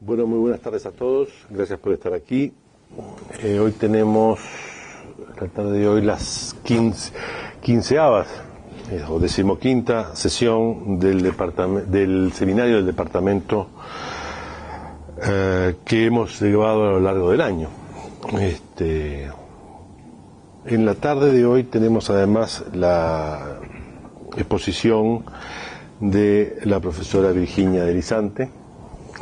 Bueno, muy buenas tardes a todos, gracias por estar aquí. Hoy tenemos, la tarde de hoy, las quinceavas o decimoquinta sesión del seminario del departamento que hemos llevado a lo largo del año. En la tarde de hoy tenemos además la exposición de la profesora Virginia Deslizante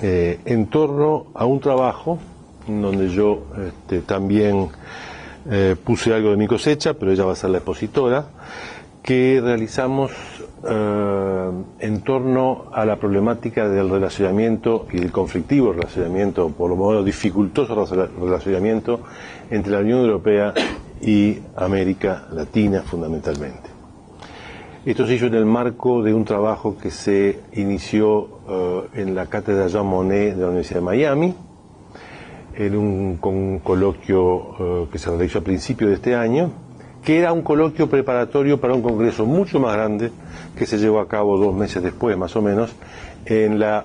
en torno a un trabajo donde yo también puse algo de mi cosecha, pero ella va a ser la expositora, que realizamos en torno a la problemática del relacionamiento y del conflictivo relacionamiento, por lo menos dificultoso relacionamiento entre la Unión Europea y América Latina fundamentalmente. Esto se hizo en el marco de un trabajo que se inició en la cátedra Jean Monnet de la Universidad de Miami, en un coloquio que se realizó a principios de este año, que era un coloquio preparatorio para un congreso mucho más grande que se llevó a cabo 2 meses después, más o menos, en la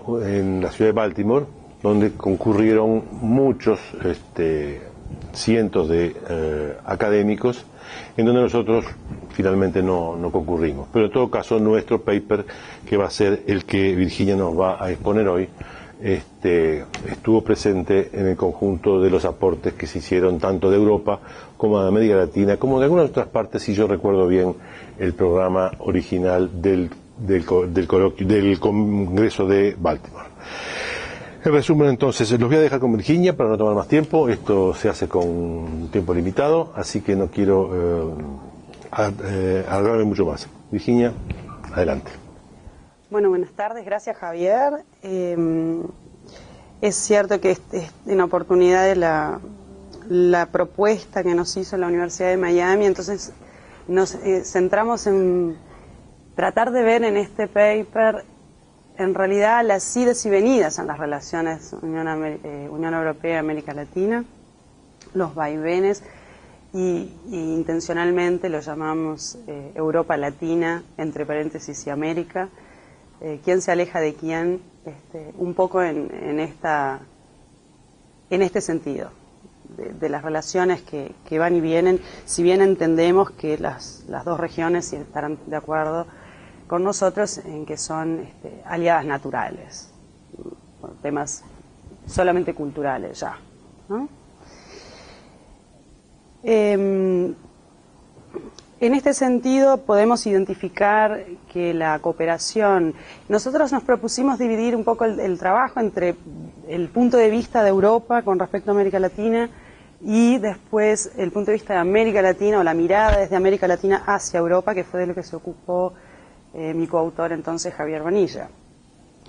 ciudad de Baltimore, donde concurrieron muchos cientos de académicos, en donde nosotros finalmente no concurrimos. Pero en todo caso, nuestro paper, que va a ser el que Virginia nos va a exponer hoy, estuvo presente en el conjunto de los aportes que se hicieron tanto de Europa como de América Latina, como de algunas otras partes, si yo recuerdo bien el programa original del Congreso de Baltimore. En resumen, entonces, los voy a dejar con Virginia para no tomar más tiempo. Esto se hace con un tiempo limitado, así que no quiero alargarme mucho más. Virginia, adelante. Bueno, buenas tardes. Gracias, Javier. Es cierto que en oportunidad de la propuesta que nos hizo la Universidad de Miami, entonces nos centramos en tratar de ver en este paper en realidad las idas y venidas en las relaciones Unión Europea-América Latina, los vaivenes, y intencionalmente lo llamamos Europa Latina, entre paréntesis, y América, quién se aleja de quién, un poco en este sentido, de las relaciones que van y vienen, si bien entendemos que las dos regiones estarán de acuerdo con nosotros en que son aliadas naturales, por temas solamente culturales ya, ¿no? En este sentido podemos identificar que la cooperación, nosotros nos propusimos dividir un poco el trabajo entre el punto de vista de Europa con respecto a América Latina y después el punto de vista de América Latina, o la mirada desde América Latina hacia Europa, que fue de lo que se ocupó mi coautor entonces, Javier Bonilla.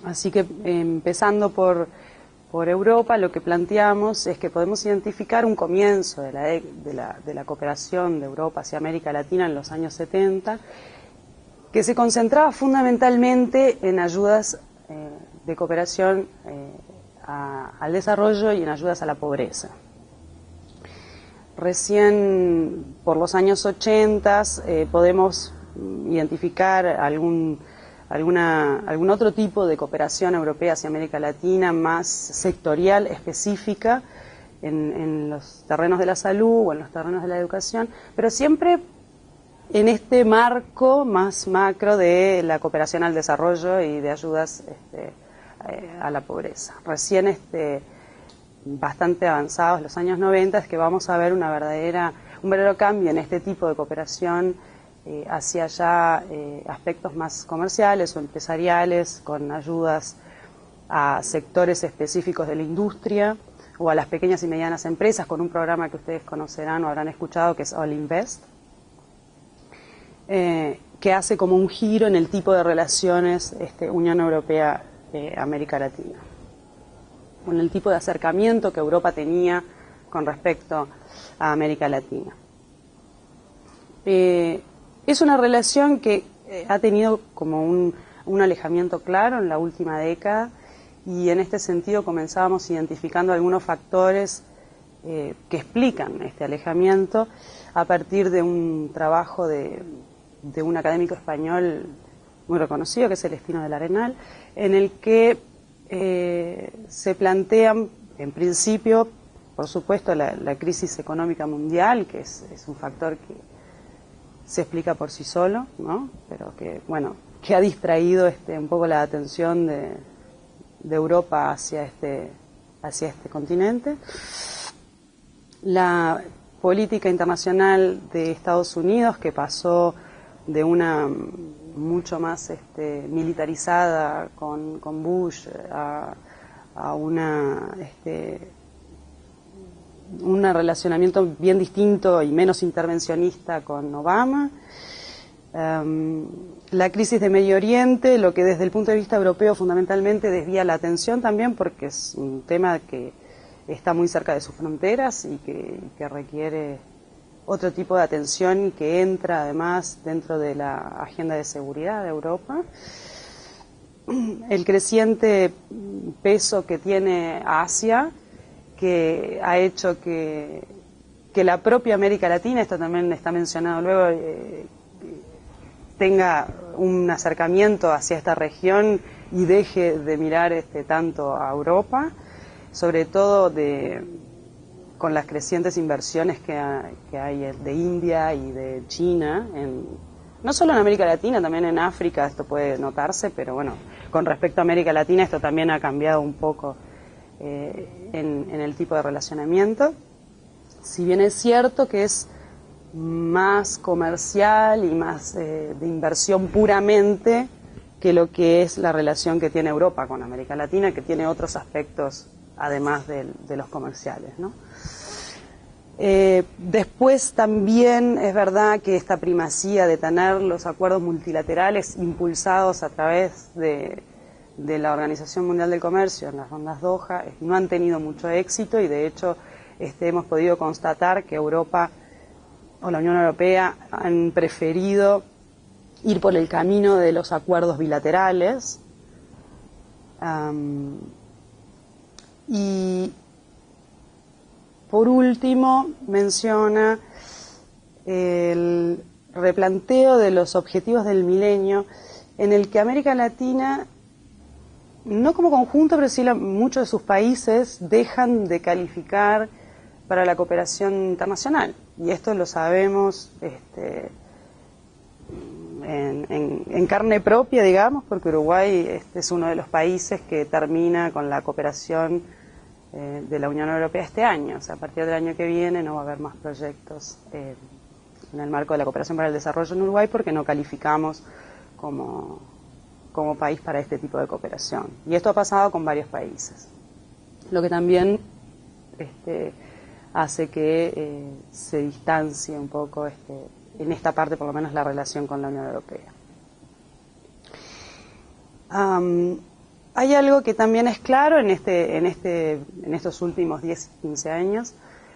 Así que empezando por Europa, lo que planteamos es que podemos identificar un comienzo de la cooperación de Europa hacia América Latina en los años 70, que se concentraba fundamentalmente en ayudas de cooperación al desarrollo y en ayudas a la pobreza. Recién por los años 80 podemos identificar algún otro tipo de cooperación europea hacia América Latina más sectorial, específica, en los terrenos de la salud o en los terrenos de la educación, pero siempre en este marco más macro de la cooperación al desarrollo y de ayudas a la pobreza. Recién bastante avanzados los años 90 es que vamos a ver un verdadero cambio en este tipo de cooperación hacia ya aspectos más comerciales o empresariales, con ayudas a sectores específicos de la industria o a las pequeñas y medianas empresas, con un programa que ustedes conocerán o habrán escuchado, que es All Invest, que hace como un giro en el tipo de relaciones Unión Europea-América Latina, con el tipo de acercamiento que Europa tenía con respecto a América Latina. Es una relación que ha tenido como un alejamiento claro en la última década, y en este sentido comenzábamos identificando algunos factores que explican este alejamiento a partir de un trabajo de un académico español muy reconocido, que es Celestino del Arenal, en el que se plantean, en principio, por supuesto, la crisis económica mundial, que es un factor que se explica por sí solo, ¿no? Pero que, bueno, que ha distraído un poco la atención de Europa hacia este continente. La política internacional de Estados Unidos, que pasó de una mucho más militarizada con Bush a un relacionamiento bien distinto y menos intervencionista con Obama. La crisis de Medio Oriente, lo que desde el punto de vista europeo fundamentalmente desvía la atención también, porque es un tema que está muy cerca de sus fronteras y que requiere otro tipo de atención y que entra además dentro de la agenda de seguridad de Europa. El creciente peso que tiene Asia, que ha hecho que la propia América Latina, esto también está mencionado luego, tenga un acercamiento hacia esta región y deje de mirar tanto a Europa, sobre todo con las crecientes inversiones que hay de India y de China, no solo en América Latina, también en África esto puede notarse, pero bueno, con respecto a América Latina esto también ha cambiado un poco en el tipo de relacionamiento, si bien es cierto que es más comercial y más de inversión puramente que lo que es la relación que tiene Europa con América Latina, que tiene otros aspectos además de los comerciales, ¿no? Después también es verdad que esta primacía de tener los acuerdos multilaterales impulsados a través de la Organización Mundial del Comercio en las rondas Doha no han tenido mucho éxito, y de hecho hemos podido constatar que Europa o la Unión Europea han preferido ir por el camino de los acuerdos bilaterales. Y por último menciona el replanteo de los objetivos del milenio, en el que América Latina, no como conjunto, pero sí muchos de sus países dejan de calificar para la cooperación internacional. Y esto lo sabemos en carne propia, digamos, porque Uruguay es uno de los países que termina con la cooperación de la Unión Europea este año. O sea, a partir del año que viene no va a haber más proyectos en el marco de la cooperación para el desarrollo en Uruguay, porque no calificamos como país para este tipo de cooperación. Y esto ha pasado con varios países, lo que también hace que se distancie un poco en esta parte, por lo menos, la relación con la Unión Europea. Hay algo que también es claro en estos últimos 10-15 años,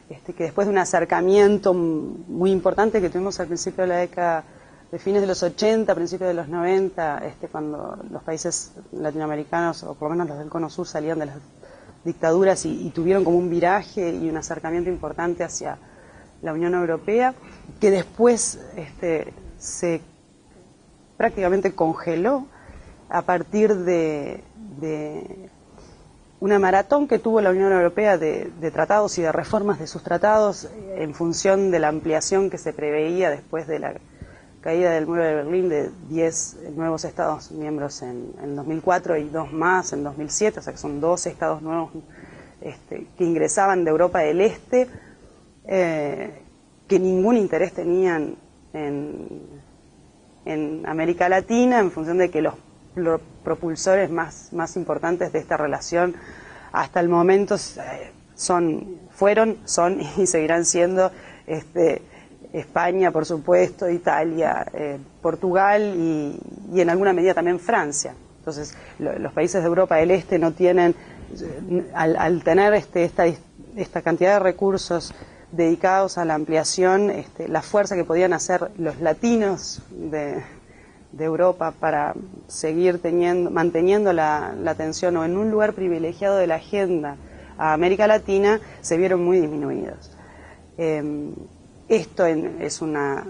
que después de un acercamiento muy importante que tuvimos al principio de la década, de fines de los 80, principios de los 90, cuando los países latinoamericanos, o por lo menos los del Cono Sur, salían de las dictaduras y tuvieron como un viraje y un acercamiento importante hacia la Unión Europea, que después se prácticamente congeló a partir de una maratón que tuvo la Unión Europea de tratados y de reformas de sus tratados en función de la ampliación que se preveía después de la caída del muro de Berlín, de 10 nuevos Estados miembros en 2004 y 2 más en 2007, o sea que son 12 Estados nuevos que ingresaban de Europa del Este, que ningún interés tenían en América Latina, en función de que los propulsores más importantes de esta relación hasta el momento son y seguirán siendo España, por supuesto, Italia, Portugal y en alguna medida también Francia. Entonces, los países de Europa del Este no tienen, al tener esta cantidad de recursos dedicados a la ampliación, la fuerza que podían hacer los latinos de Europa para seguir manteniendo la atención o en un lugar privilegiado de la agenda a América Latina, se vieron muy disminuidos. Esto es una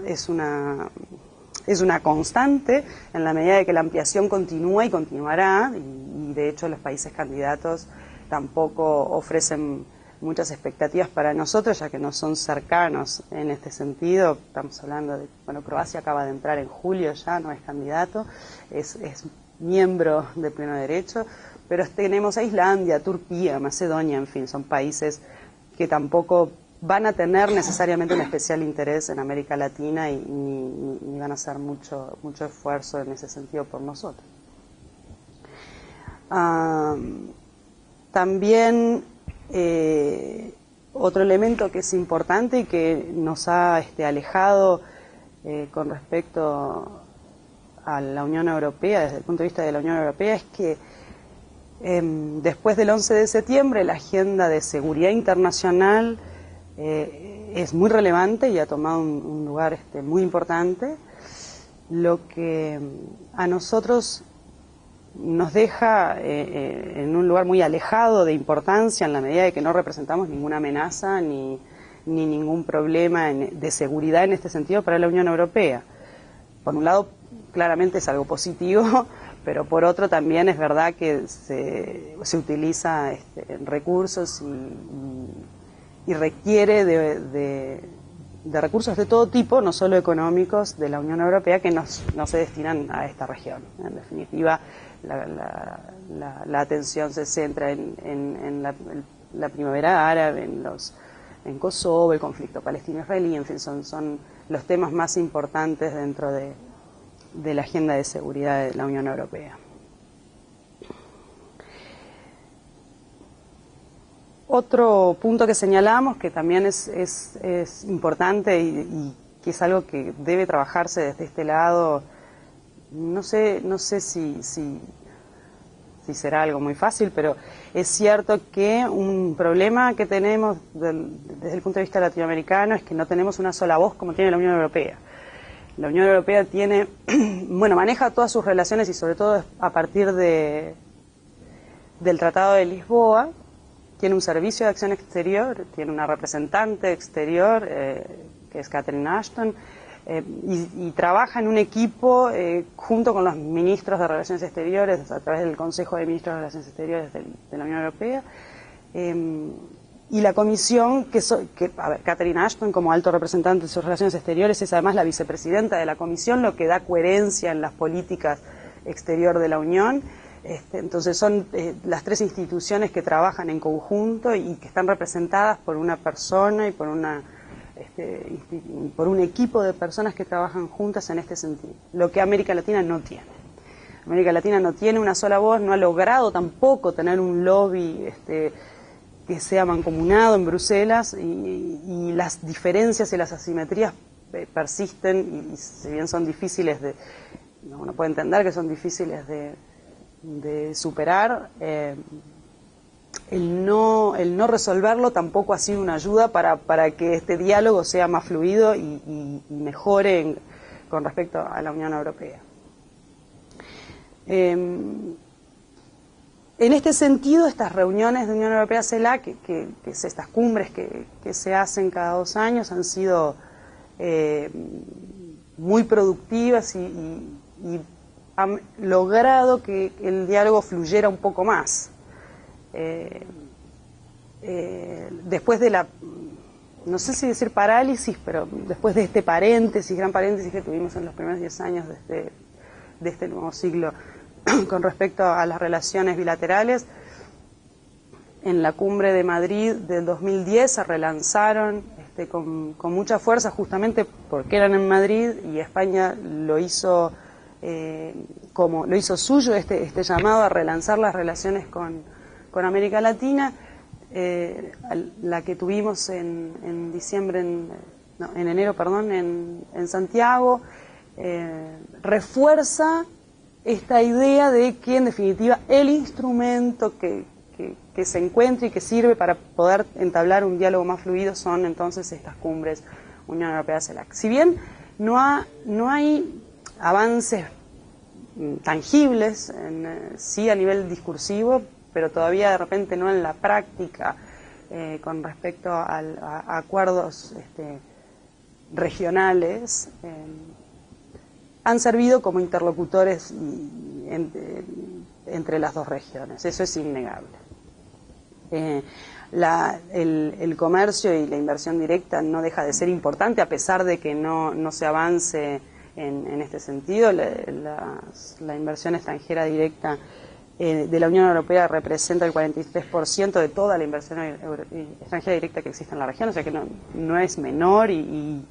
constante en la medida de que la ampliación continúa y continuará, y y de hecho los países candidatos tampoco ofrecen muchas expectativas para nosotros, ya que no son cercanos en este sentido. Estamos hablando de, bueno, Croacia acaba de entrar en julio ya, no es candidato, es miembro de pleno derecho, pero tenemos a Islandia, Turquía, Macedonia, en fin, son países que tampoco van a tener necesariamente un especial interés en América Latina y ni van a hacer mucho esfuerzo en ese sentido por nosotros. También otro elemento que es importante y que nos ha alejado con respecto a la Unión Europea, desde el punto de vista de la Unión Europea, es que después del 11 de septiembre la agenda de seguridad internacional es muy relevante y ha tomado un lugar muy importante, lo que a nosotros nos deja en un lugar muy alejado de importancia en la medida de que no representamos ninguna amenaza ni ningún problema de seguridad en este sentido para la Unión Europea. Por un lado, claramente es algo positivo, pero por otro también es verdad que se utiliza recursos y requiere de recursos de todo tipo, no solo económicos, de la Unión Europea, que no se destinan a esta región. En definitiva, la atención se centra en la primavera árabe, en Kosovo, el conflicto palestino-israelí, en fin, son los temas más importantes dentro de la agenda de seguridad de la Unión Europea. Otro punto que señalamos, que también es importante y que es algo que debe trabajarse desde este lado, no sé si será algo muy fácil, pero es cierto que un problema que tenemos desde el punto de vista latinoamericano es que no tenemos una sola voz como tiene la Unión Europea. La Unión Europea maneja todas sus relaciones y sobre todo a partir del Tratado de Lisboa. Tiene un servicio de acción exterior, tiene una representante exterior, que es Catherine Ashton, y trabaja en un equipo junto con los ministros de Relaciones Exteriores, a través del Consejo de Ministros de Relaciones Exteriores de la Unión Europea, y la comisión, Catherine Ashton, como alto representante de sus relaciones exteriores, es además la vicepresidenta de la comisión, lo que da coherencia en las políticas exterior de la Unión. Entonces son las tres instituciones que trabajan en conjunto y que están representadas por una persona y por un equipo de personas que trabajan juntas en este sentido, lo que América Latina no tiene. América Latina no tiene una sola voz, no ha logrado tampoco tener un lobby que sea mancomunado en Bruselas, y las diferencias y las asimetrías persisten, y si bien son difíciles uno puede entender que son difíciles de superar, el no resolverlo tampoco ha sido una ayuda para que este diálogo sea más fluido y mejore con respecto a la Unión Europea. En este sentido, estas reuniones de Unión Europea-CELAC, que es estas cumbres que se hacen cada 2 años, han sido muy productivas y han logrado que el diálogo fluyera un poco más. Después de no sé si decir parálisis, pero después de este gran paréntesis que tuvimos en los primeros 10 años de este nuevo siglo con respecto a las relaciones bilaterales, en la cumbre de Madrid del 2010 se relanzaron con mucha fuerza, justamente porque eran en Madrid, y España lo hizo suyo este llamado a relanzar las relaciones con América Latina. La que tuvimos en enero, en Santiago, refuerza esta idea de que en definitiva el instrumento que se encuentra y que sirve para poder entablar un diálogo más fluido son entonces estas cumbres Unión Europea-CELAC. Si bien no hay avances tangibles, sí a nivel discursivo, pero todavía de repente no en la práctica, con respecto a acuerdos regionales, han servido como interlocutores entre las dos regiones, eso es innegable. El comercio y la inversión directa no deja de ser importante, a pesar de que no se avance en este sentido. La inversión extranjera directa de la Unión Europea representa el 43% de toda la inversión extranjera directa que existe en la región, o sea que no es menor, y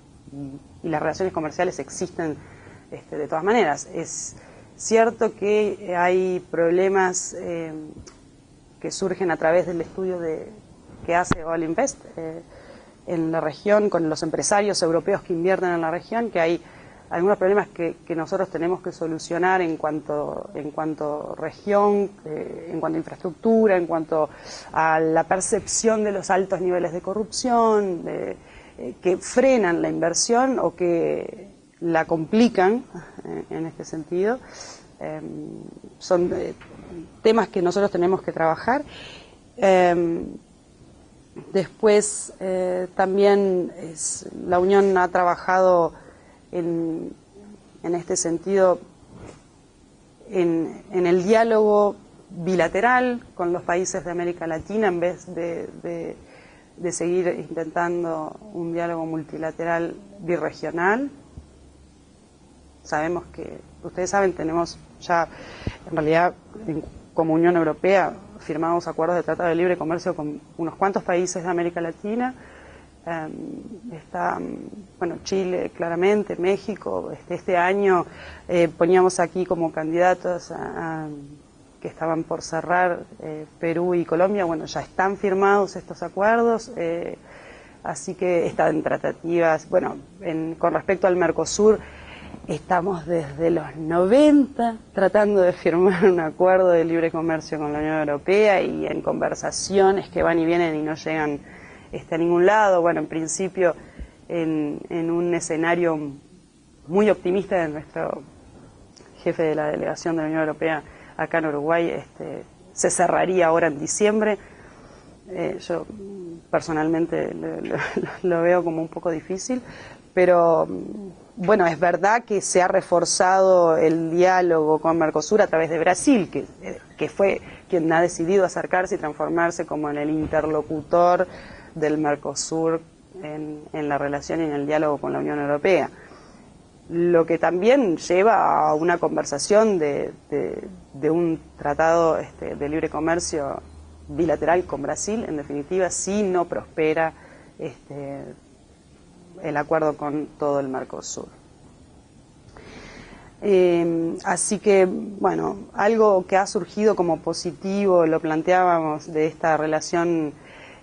las relaciones comerciales existen de todas maneras. Es cierto que hay problemas que surgen a través del estudio que hace All Invest en la región, con los empresarios europeos que invierten en la región, que hay algunos problemas que nosotros tenemos que solucionar en cuanto región, en cuanto a infraestructura, en cuanto a la percepción de los altos niveles de corrupción, que frenan la inversión o que la complican en este sentido. Son temas que nosotros tenemos que trabajar. Después también la Unión ha trabajado en este sentido en el diálogo bilateral con los países de América Latina, en vez de seguir intentando un diálogo multilateral birregional. Sabemos que, ustedes saben, tenemos ya, en realidad, como Unión Europea, firmamos acuerdos de tratado de libre comercio con unos cuantos países de América Latina. Está, bueno, Chile, claramente, México. Este año poníamos aquí como candidatos que estaban por cerrar Perú y Colombia. Bueno, ya están firmados estos acuerdos, así que están en tratativas. Bueno, con respecto al Mercosur, estamos desde los 90 tratando de firmar un acuerdo de libre comercio con la Unión Europea, y en conversaciones que van y vienen y no llegan a ningún lado. Bueno, en principio, en un escenario muy optimista de nuestro jefe de la delegación de la Unión Europea acá en Uruguay, se cerraría ahora en diciembre. Yo personalmente lo veo como un poco difícil, pero bueno, es verdad que se ha reforzado el diálogo con Mercosur a través de Brasil, que fue quien ha decidido acercarse y transformarse como en el interlocutor del Mercosur en la relación y en el diálogo con la Unión Europea. Lo que también lleva a una conversación de un tratado de libre comercio bilateral con Brasil, en definitiva, si no prospera el acuerdo con todo el Mercosur. Así que, bueno, algo que ha surgido como positivo, lo planteábamos, de esta relación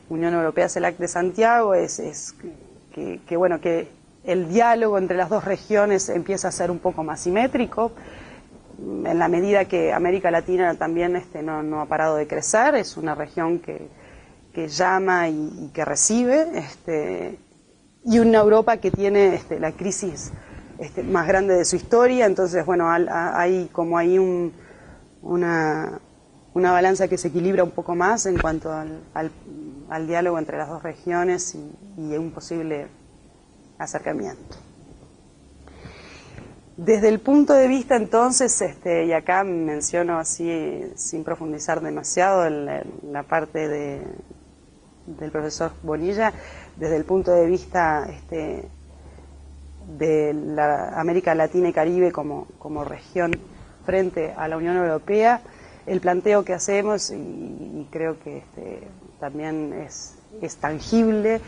Unión Europea-CELAC de Santiago, es que bueno, que el diálogo entre las dos regiones empieza a ser un poco más simétrico, en la medida que América Latina también no ha parado de crecer. Es una región que llama y que recibe, y una Europa que tiene la crisis más grande de su historia. Entonces, bueno, hay como ahí una balanza que se equilibra un poco más en cuanto al diálogo entre las dos regiones y un posible acercamiento. Desde el punto de vista, entonces, y acá menciono así, sin profundizar demasiado, en la parte del profesor Bonilla, desde el punto de vista de la América Latina y Caribe como región frente a la Unión Europea, el planteo que hacemos, y creo que también es tangible,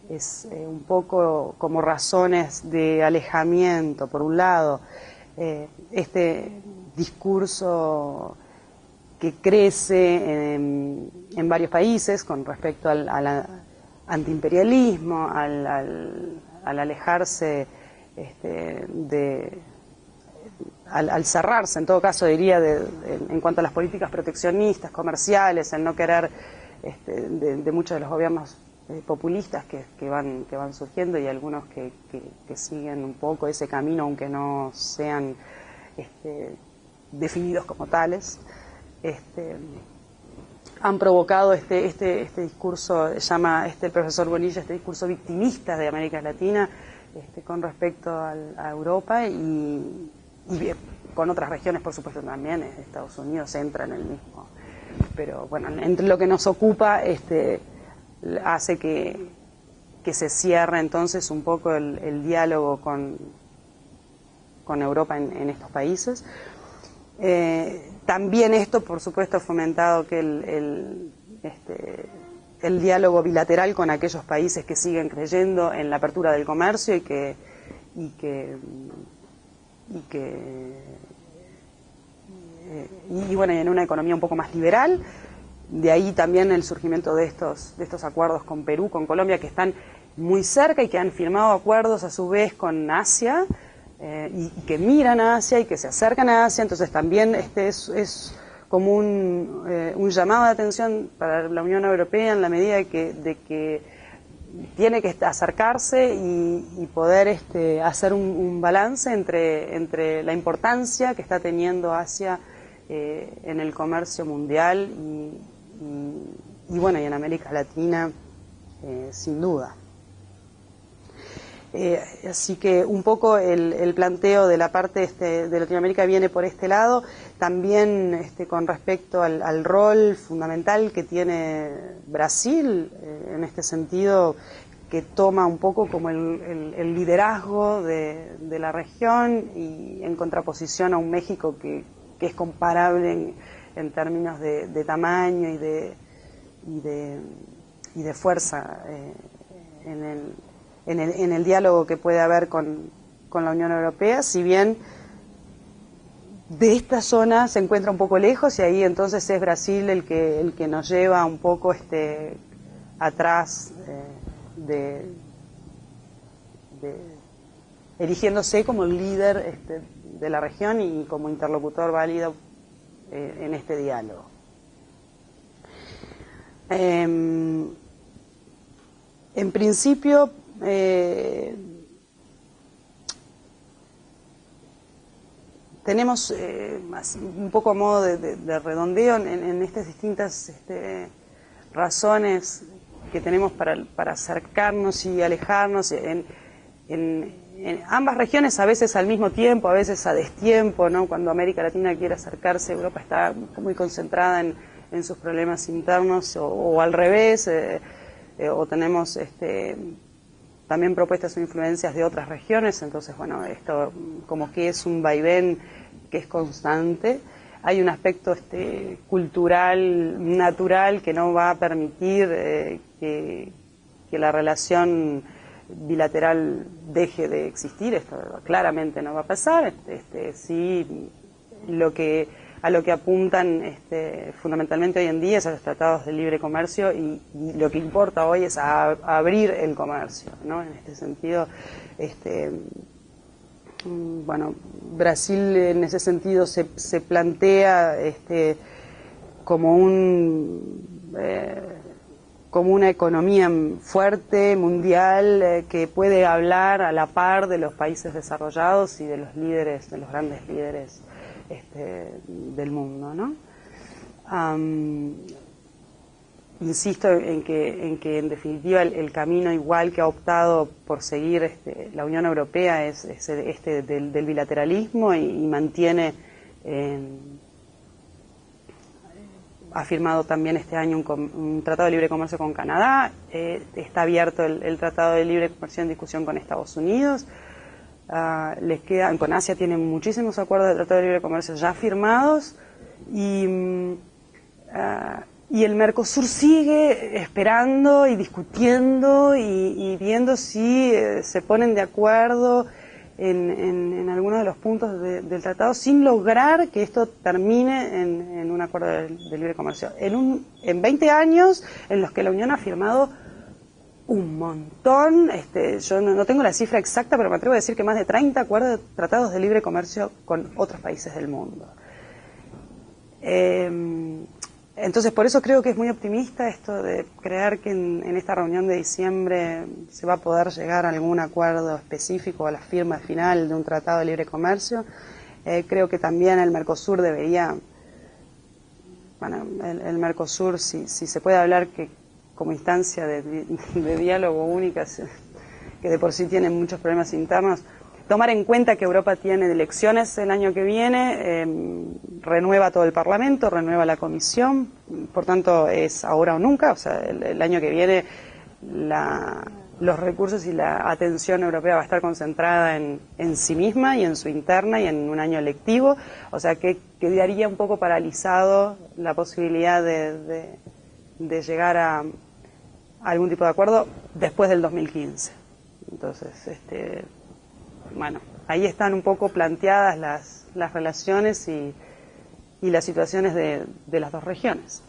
es un poco como razones de alejamiento. Por un lado, este discurso que crece en varios países con respecto al antiimperialismo, al alejarse al cerrarse, en todo caso diría, en cuanto a las políticas proteccionistas, comerciales, el no querer de muchos de los gobiernos populistas que van surgiendo, y algunos que siguen un poco ese camino, aunque no sean definidos como tales, han provocado este discurso, llama el profesor Bonilla, este discurso victimista de América Latina con respecto a Europa, y con otras regiones, por supuesto, también Estados Unidos entra en el mismo. Pero bueno, entre lo que nos ocupa hace que se cierre entonces un poco el diálogo con Europa en estos países. También esto, por supuesto, ha fomentado que el diálogo bilateral con aquellos países que siguen creyendo en la apertura del comercio y bueno, en una economía un poco más liberal. De ahí también el surgimiento de estos acuerdos con Perú, con Colombia, que están muy cerca y que han firmado acuerdos a su vez con Asia, y que miran a Asia y que se acercan a Asia. Entonces también es como un llamado de atención para la Unión Europea en la medida de que tiene que acercarse y poder hacer un balance entre la importancia que está teniendo Asia en el comercio mundial y bueno, y en América Latina, sin duda. Así que un poco el planteo de la parte de Latinoamérica viene por este lado, también con respecto al rol fundamental que tiene Brasil, en este sentido, que toma un poco como el liderazgo de la región y en contraposición a un México que es comparable en términos de tamaño y de fuerza en el diálogo que puede haber con la Unión Europea, si bien de esta zona se encuentra un poco lejos, y ahí entonces es Brasil el que nos lleva un poco atrás, erigiéndose como el líder de la región y como interlocutor válido en este diálogo. En principio, tenemos un poco a modo de redondeo en estas distintas razones que tenemos para acercarnos y alejarnos en ambas regiones, a veces al mismo tiempo, a veces a destiempo, ¿no? Cuando América Latina quiere acercarse, Europa está muy concentrada en sus problemas internos, o al revés, o tenemos también propuestas o influencias de otras regiones. Entonces, bueno, esto como que es un vaivén que es constante. Hay un aspecto cultural, natural, que no va a permitir que la relación bilateral deje de existir. Esto claramente no va a pasar. Sí, a lo que apuntan fundamentalmente hoy en día es a los tratados de libre comercio, y lo que importa hoy es a abrir el comercio, ¿no? En este sentido, bueno, Brasil en ese sentido se plantea como una economía fuerte, mundial, que puede hablar a la par de los países desarrollados y de los líderes, de los grandes líderes del mundo, ¿no? Insisto en que en definitiva el camino igual que ha optado por seguir la Unión Europea es del bilateralismo, y mantiene, ha firmado también este año un tratado de libre comercio con Canadá, está abierto el tratado de libre comercio en discusión con Estados Unidos. Les quedan, con Asia tienen muchísimos acuerdos de tratado de libre comercio ya firmados, y el Mercosur sigue esperando y discutiendo y viendo si se ponen de acuerdo en algunos de los puntos del tratado, sin lograr que esto termine en un acuerdo de libre comercio. En 20 años en los que la Unión ha firmado un montón, yo no tengo la cifra exacta, pero me atrevo a decir que más de 30 tratados de libre comercio con otros países del mundo. Entonces, por eso creo que es muy optimista esto de creer que en esta reunión de diciembre se va a poder llegar a algún acuerdo específico, a la firma final de un tratado de libre comercio. Creo que también el Mercosur debería, bueno, el Mercosur, si se puede hablar que como instancia de diálogo única, que de por sí tiene muchos problemas internos, tomar en cuenta que Europa tiene elecciones el año que viene, renueva todo el Parlamento, renueva la Comisión, por tanto es ahora o nunca, o sea, el año que viene los recursos y la atención europea va a estar concentrada en sí misma y en su interna y en un año electivo, o sea que quedaría un poco paralizado la posibilidad de llegar a algún tipo de acuerdo después del 2015. Entonces, bueno, ahí están un poco planteadas las relaciones y las situaciones de las dos regiones.